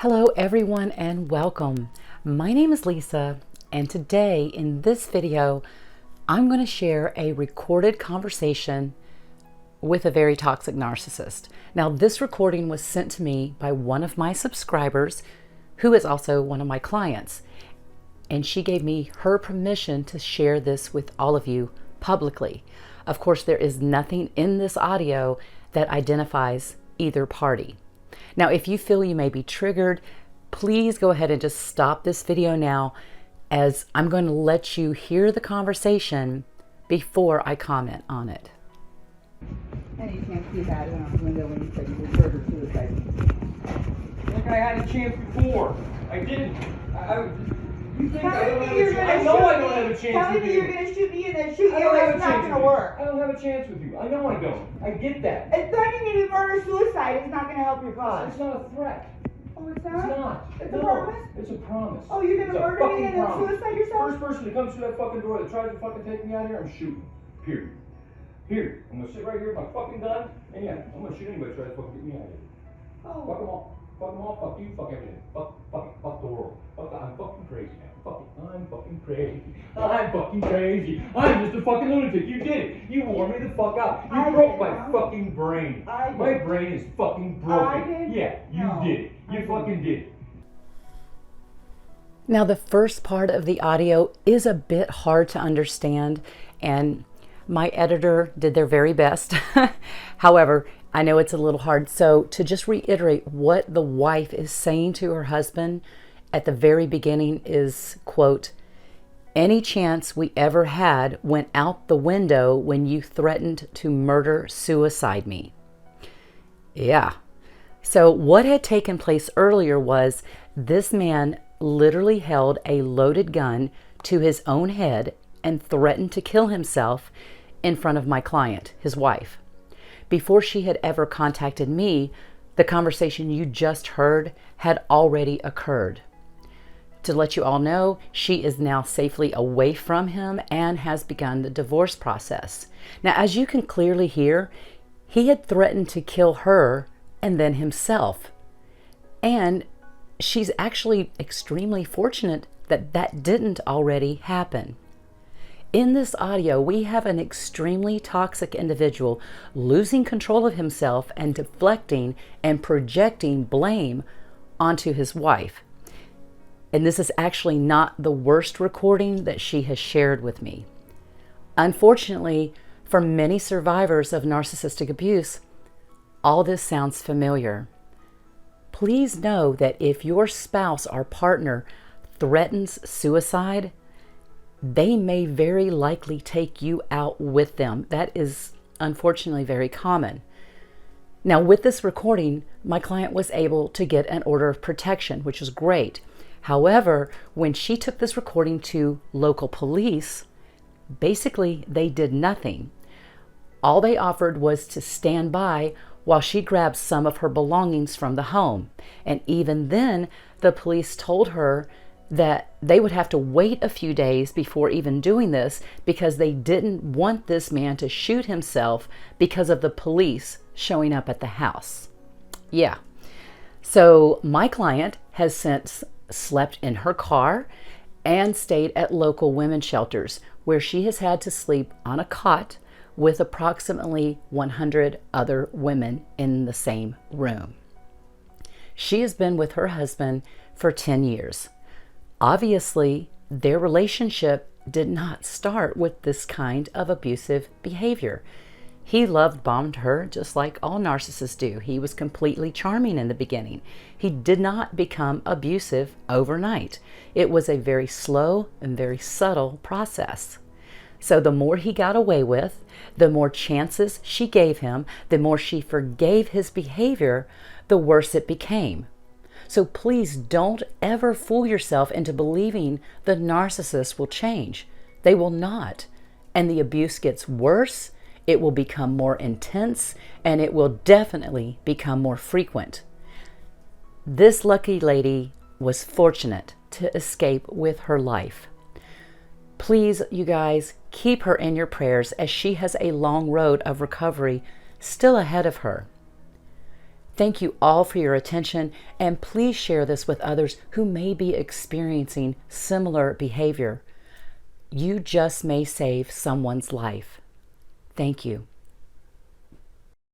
Hello everyone and welcome. My name is Lisa, and today in this video I'm going to share a recorded conversation with a very toxic narcissist. Now this recording was sent to me by one of my subscribers who is also one of my clients, and she gave me her permission to share this with all of you publicly. Of course, there is nothing in this audio that identifies either party. Now, if you feel you may be triggered, please go ahead and just stop this video now, as I'm going to let you hear the conversation before I comment on it. Any chance you had it on the window when you said you would murder suicide? I think I had a chance before. I didn't. You think I don't have a chance? I know I don't have a chance with you. Tell me you're going to shoot me and then shoot you. That's not going to work. I don't have a chance with you. I know I don't. I get that. And threatening me to murder suicide is not going to help your cause. It's not a threat. Oh, it's It's not? not. It's No, a promise? It's a promise. Oh, you're going to It's a murder me fucking and then promise. suicide yourself? First person that comes through that fucking door that tries to fucking take me out of here, I'm shooting. Period. Period. I'm going to sit right here with my fucking gun, and yeah, I'm going to shoot anybody that tries to fucking get me out of here. Oh. Fuck them all. Fuck them all. Fuck you. Fuck everything. Fuck the world. I'm fucking crazy now. I'm fucking crazy. I'm fucking crazy. I'm just a fucking lunatic. You did it. You wore me the fuck out. You broke my fucking brain. My brain is fucking broken. I did? Yeah, you did it. You fucking did it. Now, the first part of the audio is a bit hard to understand, and my editor did their very best. However, I know it's a little hard. So to just reiterate what the wife is saying to her husband at the very beginning is, quote, "Any chance we ever had went out the window when you threatened to murder suicide me." Yeah. So what had taken place earlier was this man literally held a loaded gun to his own head and threatened to kill himself in front of my client, his wife. Before she had ever contacted me, the conversation you just heard had already occurred. To let you all know, she is now safely away from him and has begun the divorce process. Now, as you can clearly hear, he had threatened to kill her and then himself. And she's actually extremely fortunate that that didn't already happen. In this audio, we have an extremely toxic individual losing control of himself and deflecting and projecting blame onto his wife. And this is actually not the worst recording that she has shared with me. Unfortunately, for many survivors of narcissistic abuse, all this sounds familiar. Please know that if your spouse or partner threatens suicide, they may very likely take you out with them. That is unfortunately very common. Now, with this recording, my client was able to get an order of protection, which is great. However, when she took this recording to local police, basically they did nothing. All they offered was to stand by while she grabbed some of her belongings from the home. And even then, the police told her that they would have to wait a few days before even doing this because they didn't want this man to shoot himself because of the police showing up at the house. Yeah. So my client has since slept in her car and stayed at local women's shelters, where she has had to sleep on a cot with approximately 100 other women in the same room. She has been with her husband for 10 years. Obviously, their relationship did not start with this kind of abusive behavior. He love-bombed her just like all narcissists do. He was completely charming in the beginning. He did not become abusive overnight. It was a very slow and very subtle process. So the more he got away with, the more chances she gave him, the more she forgave his behavior, the worse it became. So please don't ever fool yourself into believing the narcissist will change. They will not. And the abuse gets worse, it will become more intense, and it will definitely become more frequent. This lucky lady was fortunate to escape with her life. Please, you guys, keep her in your prayers as she has a long road of recovery still ahead of her. Thank you all for your attention, and please share this with others who may be experiencing similar behavior. You just may save someone's life. Thank you.